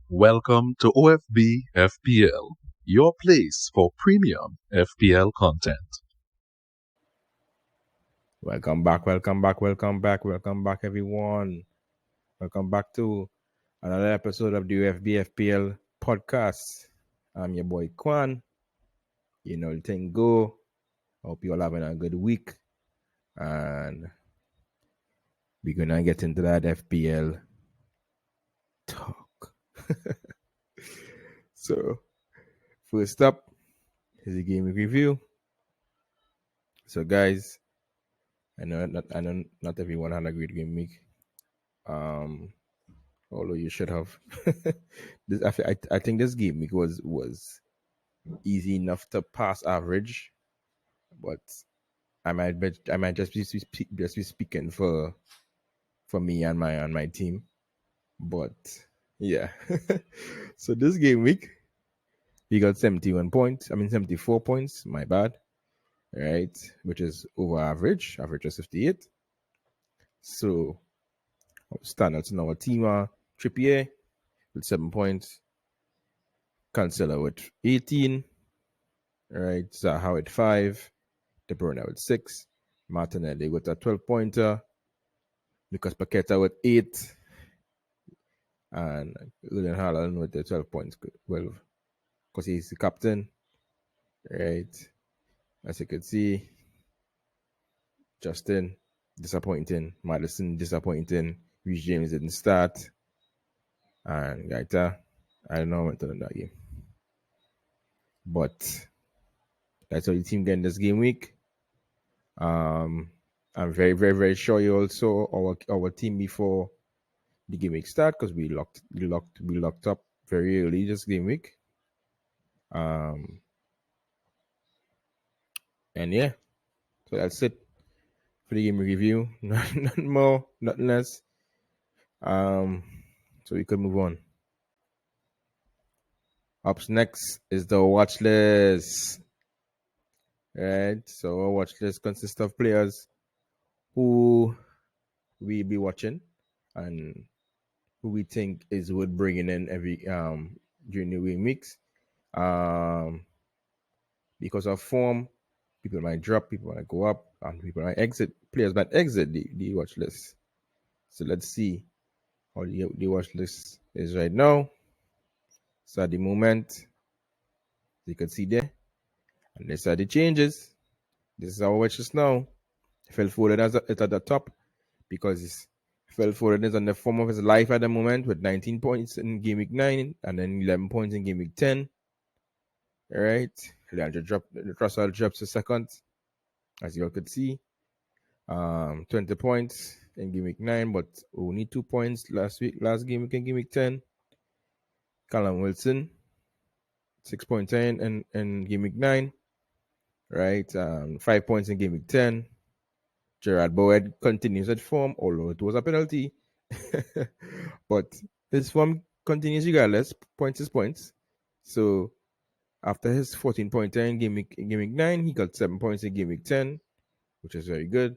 Welcome to OFB FPL, your place for premium FPL content. Welcome back, everyone. Welcome back to another episode of the UFBFPL podcast. I'm your boy Kwan. You know the thing go. Hope you're all having a good week. And we're gonna get into that FPL talk. So first up is the game review. So guys, I know not everyone had a great game week. Although you should have. I think this game week was easy enough to pass average, but I might just be speaking for me and my team. But yeah. So this game week we got 71 points. 74 points, my bad. Right, which is over average. Average is 58. So standouts in our team are Trippier with 7 points, Cancelo with 18, right? Zaha with 5, De Bruyne with 6, Martinelli with a 12-pointer, Lucas Paqueta with 8, and Julian Haaland with the 12 points. Well, because he's the captain, right? As you can see, Justin disappointing, Madison disappointing, Reece James didn't start, and Gaita, I don't know what to do in that game. But that's how the team getting this game week. I'm very, very, very sure you also our team before the game week start because we locked up very early this game week. And yeah, so that's it for the game review. Nothing more, nothing less. So we can move on. Up next is the watch list. Right, so our watch list consists of players who we be watching and who we think is worth bringing in every during the weeks. Because of form, people might drop, people might go up, and people might exit. Players might exit the watch list. So let's see how the watch list is right now. So at the moment, you can see there, and these are the changes. This is our watch list now. Phil Foden is at the top because Phil Foden is on the form of his life at the moment with 19 points in game week 9 and then 11 points in game week 10. All right, Leandro Trossard drops a second, as you all could see. 20 points in game week 9, but only 2 points last game week in game week 10. Callum Wilson, 6.10 in game week 9, right? 5 points in game week 10. Gerard Boyd continues at form, although it was a penalty. But his form continues regardless. Points is points. So after his 14-pointer in game week 9, he got 7 points in game week 10, which is very good.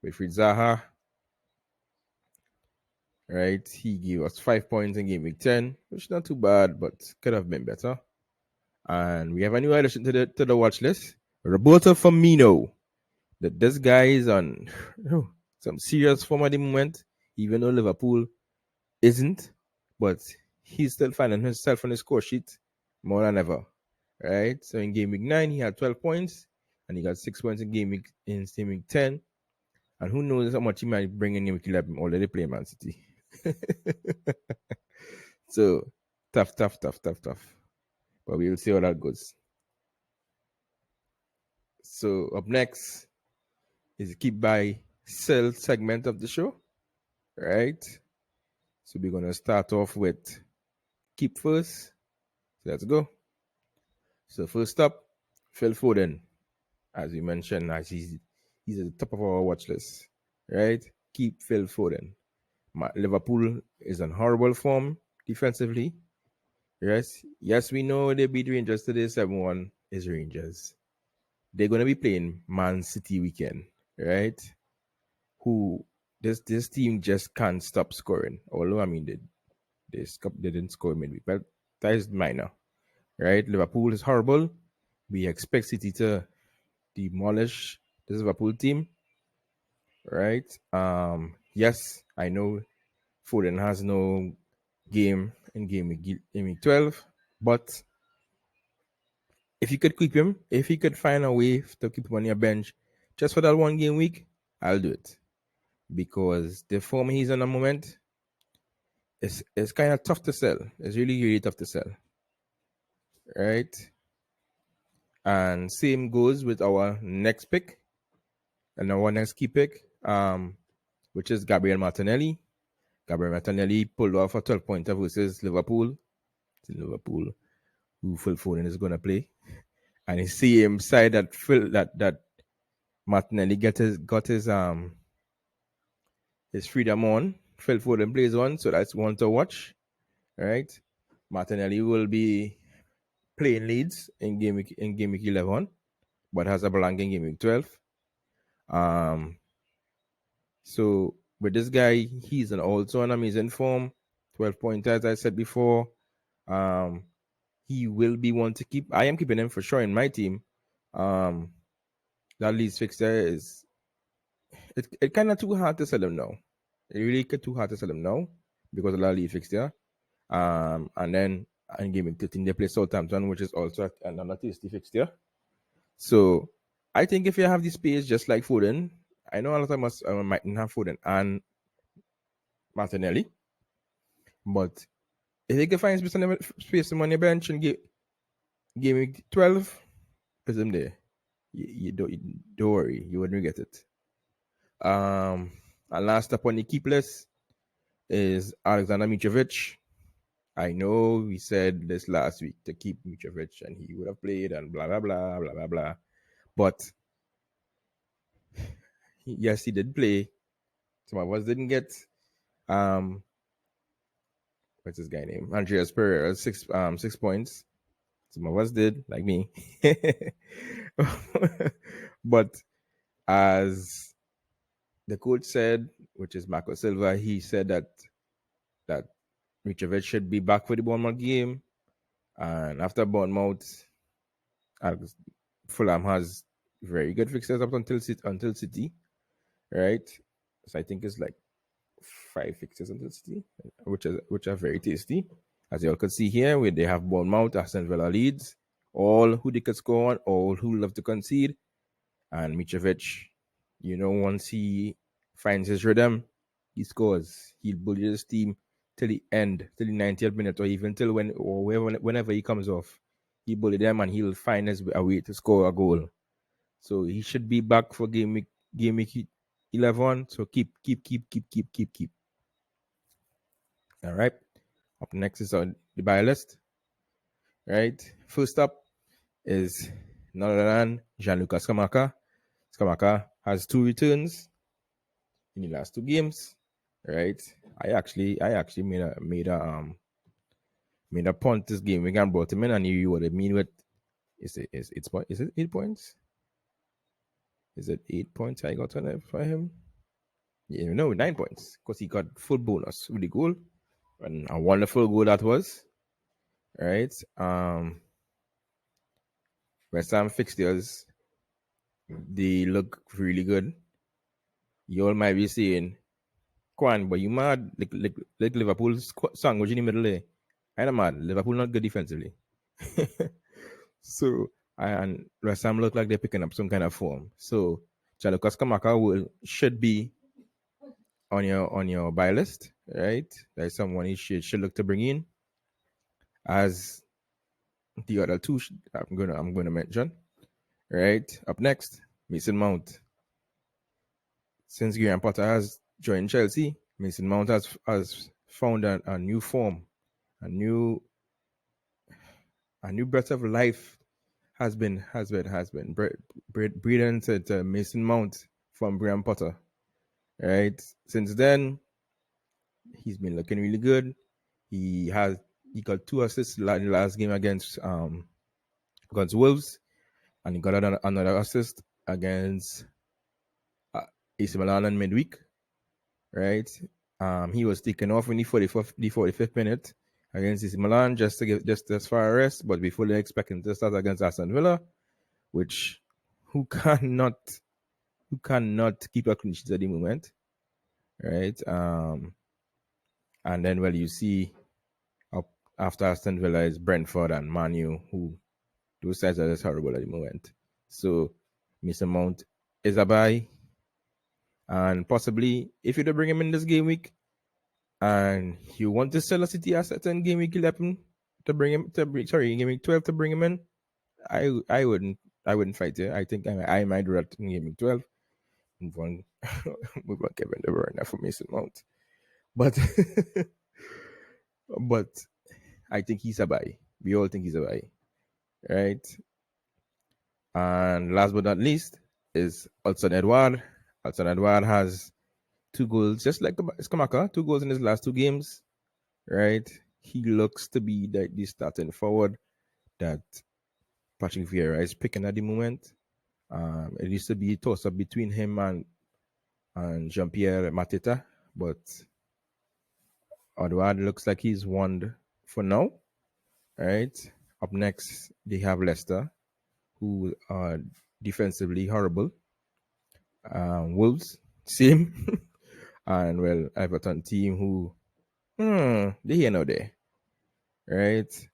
Wilfried Zaha, right? He gave us 5 points in game week 10, which is not too bad, but could have been better. And we have a new addition to the watch list, Roberto Firmino. This guy is on some serious form at the moment, even though Liverpool isn't, but he's still finding himself on the score sheet more than ever, right? So in game week 9, he had 12 points, and he got 6 points in game week 10. And who knows how much he might bring in game week 11, already playing Man City. So tough. But we will see how that goes. So up next is the keep buy sell segment of the show, right? So we're gonna start off with keep first. So let's go. So first up, Phil Foden, as we mentioned, as he's at the top of our watch list, right? Keep Phil Foden. Liverpool is in horrible form defensively. Yes, we know they beat Rangers today. 7-1 is Rangers. They're gonna be playing Man City weekend, right? Who this team just can't stop scoring. Although They didn't score midweek. But that is minor, right? Liverpool is horrible. We expect City to demolish this Liverpool team, right? Yes, I know Foden has no game in week 12, but if you could keep him, if you could find a way to keep him on your bench just for that one game week, I'll do it. Because the form he's in a moment, it's kind of tough to sell. It's really, really tough to sell. Right? And same goes with our next pick and our next key pick, which is Gabriel Martinelli. Gabriel Martinelli pulled off a 12-pointer versus Liverpool. It's Liverpool, who Phil Foden is going to play. And the same side that Martinelli got his freedom on. Phil Foden plays on, so that's one to watch. Right? Martinelli will be playing Leeds in game week 11, but has a blank in game week 12. So with this guy, he's also an amazing form. 12 pointers, as I said before. He will be one to keep. I am keeping him for sure in my team. That Leeds fixture is it kind of too hard to sell him now. It really too hard to sell him now because of that Leeds fixture. And then in game 13 they play Southampton, which is also another tasty fixture. So I think if you have the space, just like Foden, I know a lot of us might not have Foden and Martinelli, but if you can find space on your bench and game 12, put him there. You don't worry, you wouldn't regret it. And last up on the keep list is Alexander Mitrovic. I know we said this last week to keep Mitrovic and he would have played and blah blah blah blah blah blah. But yes, he did play. Some of us didn't get what's this guy name? Andreas Pereira, 6 points. Some of us did, like me. But as the coach said, which is Marco Silva, he said that Mitrovic should be back for the Bournemouth game. And after Bournemouth, Fulham has very good fixtures up until City, right? So I think it's like 5 fixtures until City, which are very tasty. As you all can see here, where they have Bournemouth, Aston Villa, Leeds, all who they could score on, all who love to concede. And Mitrovic, once he finds his rhythm, he scores. He'll bully his team till the end, till the 90th minute, or even till whenever he comes off. He bully them and he'll find a way to score a goal. So he should be back for game week 11. So keep. All right. Up next is on the buy list. Right. First up is none other than Gianluca Scamacca. Scamacca has 2 returns in the last 2 games. Right. I actually made a punt this game. We can brought him in and you would have mean with is it 8 points? Is it 8 points I got on it for him? Yeah, no, 9 points. Because he got full bonus with the goal. And a wonderful goal that was. Right. West Ham fixtures, they look really good. You all might be saying, Kwan, but you mad? Like Liverpool's sandwich in the middle there. I'm mad. Liverpool not good defensively. So, and West Ham look like they're picking up some kind of form. So, Gianluca Scamacca should be on your buy list, right? There's someone you should look to bring in. As the other 2 I'm gonna mention. Right? Up next, Mason Mount. Since Graham Potter has joined Chelsea, Mason Mount has found a new form, a new breath of life has been breathed into Mason Mount from Graham Potter. Right? Since then, he's been looking really good. He got 2 assists in the last game against Wolves, and he got another assist against AC Milan in midweek. Right? He was taken off in the 45th minute against AC Milan just to get just as far a rest, but we fully expect him to start against Aston Villa, which who cannot keep a clean sheet at the moment, right? And then you see up after Aston Villa is Brentford and Man U, who those sides are just horrible at the moment. So Mr. Mount is a buy, and possibly if you do bring him in this game week, and you want to sell a City asset in game week 11 to bring him game week 12 to bring him in, I wouldn't fight it. I think I might do that in game week 12. Move on, move on, Kevin De Bruyne for Mason Mount, but but I think he's a buy. We all think he's a buy, right? And last but not least is Hudson Edward. Hudson Edward has 2 goals, just like Skamaka, 2 goals in his last 2 games, right? He looks to be the starting forward that Patrick Vieira is picking at the moment. It used to be a toss-up between him and Jean-Pierre Mateta, but Edward looks like he's won for now, right? Up next, they have Leicester, who are defensively horrible. Wolves, same. And Everton team who they here now there, right?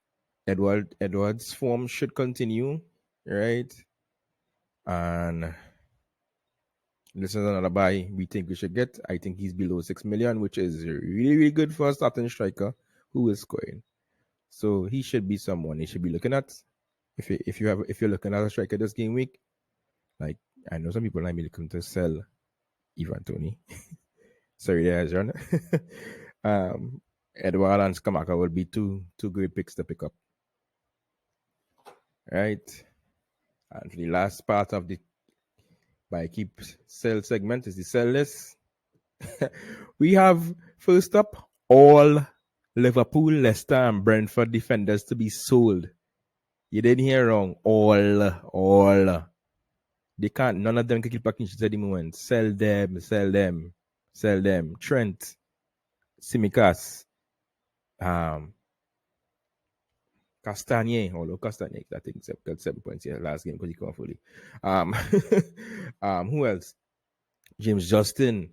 Edward's form should continue, right? And this is another buy we think we should get. I think he's below 6 million, which is really, really good for a starting striker who is scoring. So he should be someone you should be looking at. If you're looking at a striker this game week, like I know some people might be looking to sell Ivan Toney. Sorry, there, John. Edward and Skamaka will be two great picks to pick up. Right. And the last part of the buy keep sell segment is the sell list. We have first up all Liverpool, Leicester, and Brentford defenders to be sold. You didn't hear wrong. All. They can't. None of them can keep packing at the moment. Sell them. Trent, Simicas, Castagne, although Castagne, I think got 7 points here last game because he can't fully. Who else? James Justin.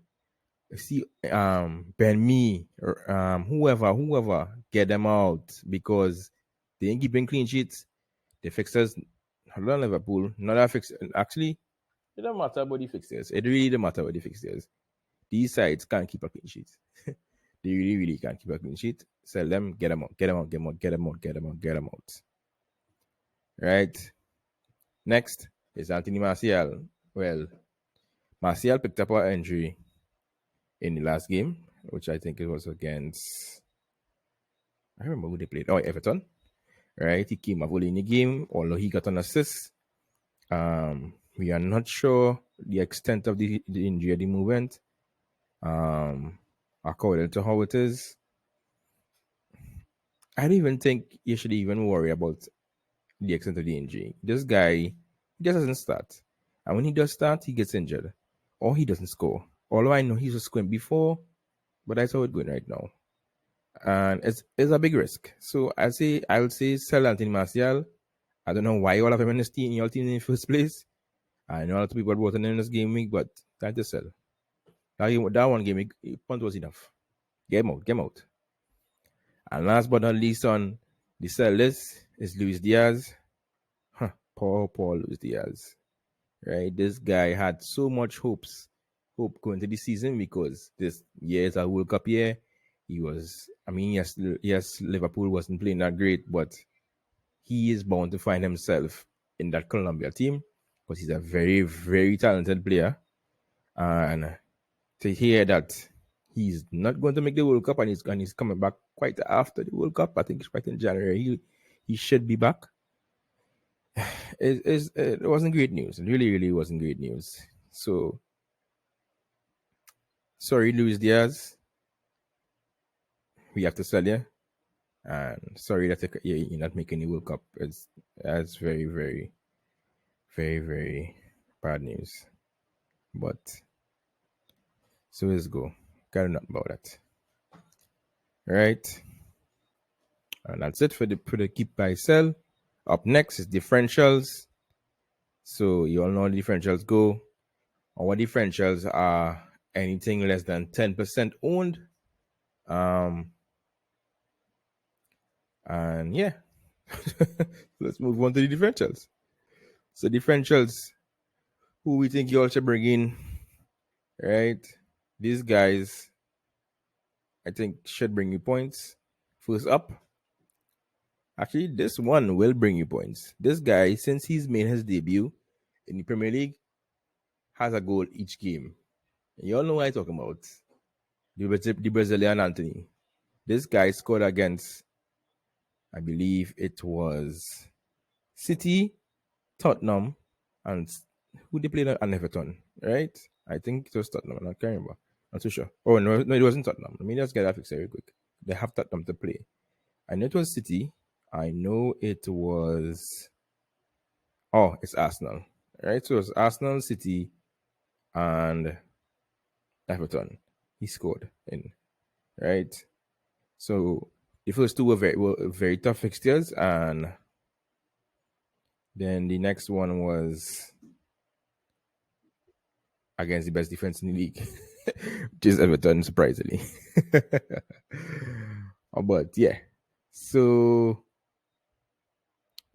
See, Ben Me, whoever, get them out because they ain't keeping clean sheets. The fixtures, hold on, Liverpool, not that fix. Actually, it don't matter about the fixtures. It really don't matter about the fixtures. These sides can't keep a clean sheet. They really, really can't keep a clean sheet. Sell them, get them out. Right. Next is Anthony Martial. Well, Martial picked up an injury in the last game, which I think it was against, I remember who they played. Oh, Everton. Right. He came up only in the game, although he got an assist. We are not sure the extent of the injury at the moment. According to how it is, I don't even think you should even worry about the extent of the injury. This guy, he just doesn't start. And when he does start, he gets injured. Or he doesn't score. Although I know he was scoring before, but that's how it's going right now. And it's a big risk. So I'll say sell Anthony Martial. I don't know why you all have him in this team, in your team in the first place. I know a lot of people brought him in this game week, but time to sell. That one game week, punt was enough. Get him out. And last but not least on the sell list is Luis Diaz. Poor Luis Diaz. Right? This guy had so much hope going into the season because this year is a World Cup year. Yes, Liverpool wasn't playing that great, but he is bound to find himself in that Colombia team because he's a very, very talented player. And to hear that he's not going to make the World Cup and he's coming back quite after the World Cup, I think it's quite in January. He should be back. It wasn't great news. It really, really wasn't great news. So, sorry, Luis Diaz. We have to sell you. And sorry that you're not making the World Cup. That's very, very, very, very bad news. But so let's go. Got enough about that. right? And that's it for the keep buy sell. Up next is differentials. So you all know the differentials go. Our differentials are anything less than 10% owned. And yeah, let's move on to the differentials. So differentials, who we think you all should bring in, right? These guys, I think, should bring you points. First up, actually, this one will bring you points. This guy, since he's made his debut in the Premier League, has a goal each game. And you all know what I'm talking about. The Brazilian Anthony. This guy scored against, I believe it was City, Tottenham, and who they played at Everton, right? I think it was Tottenham. I can't remember. I'm too sure. Oh no, it wasn't Tottenham. Let me just get that fixed very quick. They have Tottenham to play. I know it was City. I know it was. Oh, it's Arsenal, right? So it's Arsenal, City, and Everton. He scored in, right? So the first two were very tough fixtures, and then the next one was against the best defense in the league, which is Everton, surprisingly. But yeah, so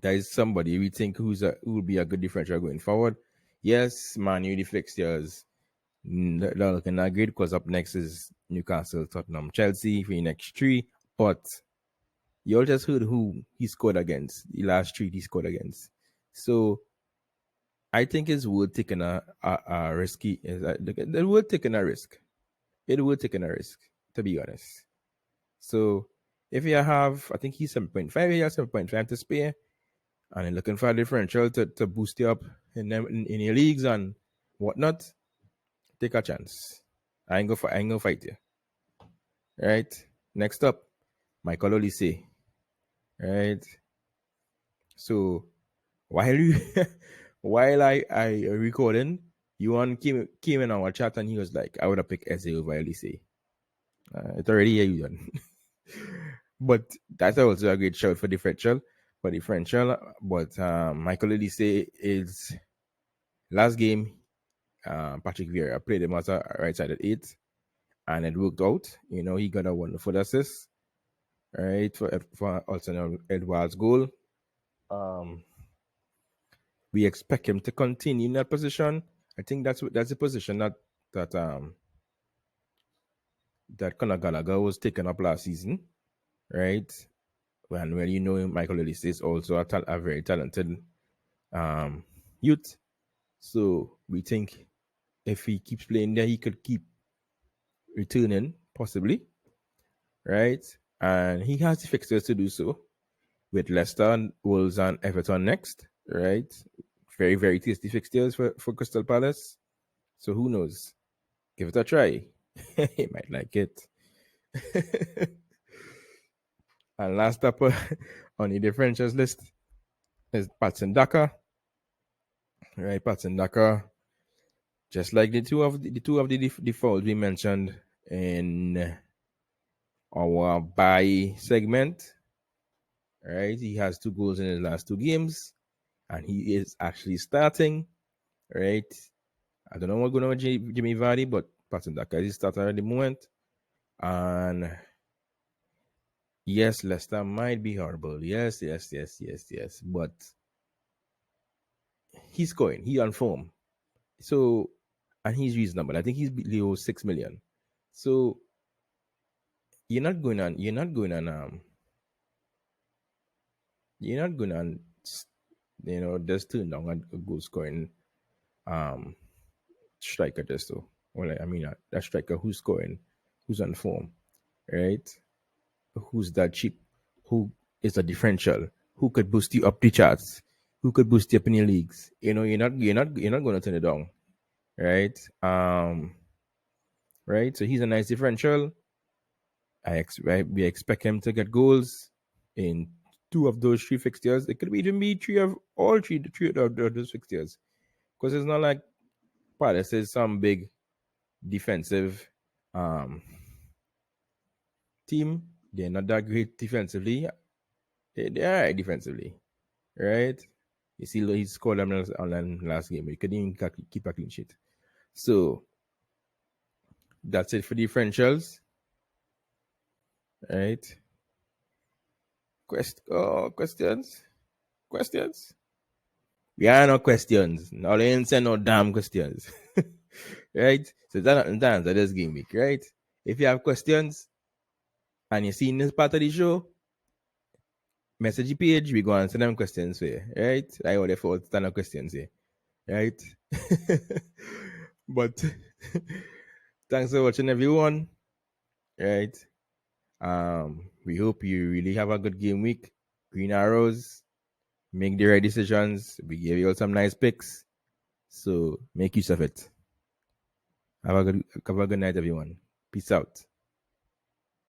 there is somebody we think who will be a good differential going forward. Yes, Man U, the fixtures, they're looking not great because up next is Newcastle, Tottenham, Chelsea for the next three. But you all just heard who he scored against, the last three he scored against. So I think it's worth taking a risky. It worth taking a risk. It worth taking a risk, to be honest. So if you have, I think he's 7.5, he has 7.5 to spare, and you're looking for a differential to boost you up in your leagues and whatnot, take a chance. I ain't gonna fight you. Right? Next up, Michael Olise. Right? So while you while I recording, Yuan came in our chat and he was like, I would have picked Eze over Olise. It's already here, you done. But that's also a great shout for differential. But Michael Olise is last game. Patrick Vieira played him as a right side at 8, and it worked out. You know, he got a wonderful assist, right, for Alton Edwards' goal. We expect him to continue in that position. I think that's the position that Conor Gallagher was taken up last season, right? And well, you know, Michael Olise is also a very talented youth. So we think if he keeps playing there, he could keep returning, possibly, right? And he has the fixtures to do so with Leicester, Wolves, and Everton next, right? Very, very tasty fixtures for Crystal Palace. So who knows? Give it a try. He might like it. And last up on the differentials list is Patson Docker. Right, Patson Docker. Just like the two of the defaults we mentioned in our buy segment, right? He has 2 goals in his last 2 games, and he is actually starting, right? I don't know what's going on with Jimmy Vardy, but Patson Docker is starting at the moment. And yes, Leicester might be horrible. Yes. But he's going. He on form. So, and he's reasonable. I think he's below 6 million. So you're not going on just turn down a goal scoring striker just so. Well, I mean that striker who's scoring, who's on form, right? Who's that cheap, who is a differential, who could boost you up the charts, who could boost you up in your leagues. You know, you're not gonna turn it down. Right? Right. So he's a nice differential. We expect him to get goals in 2 of those 3 fixtures. It could even be 3 of all three of those fixtures. Because it's not like Palace is some big defensive team. they're not that great defensively. They're all right defensively, right? You see, he scored on the last game. He couldn't even keep a clean sheet. So that's it for differentials, right? Questions? We are no questions. No, they ain't send no damn questions. Right? So that's not the answer this game week, right? If you have questions and you see in this part of the show, message the page, we go and send them questions for you, right? I order for stand up questions here, right? But thanks for watching, everyone, right? We hope you really have a good game week. Green arrows, make the right decisions. We gave you all some nice picks, so make use of it. Have a good night, everyone. Peace out.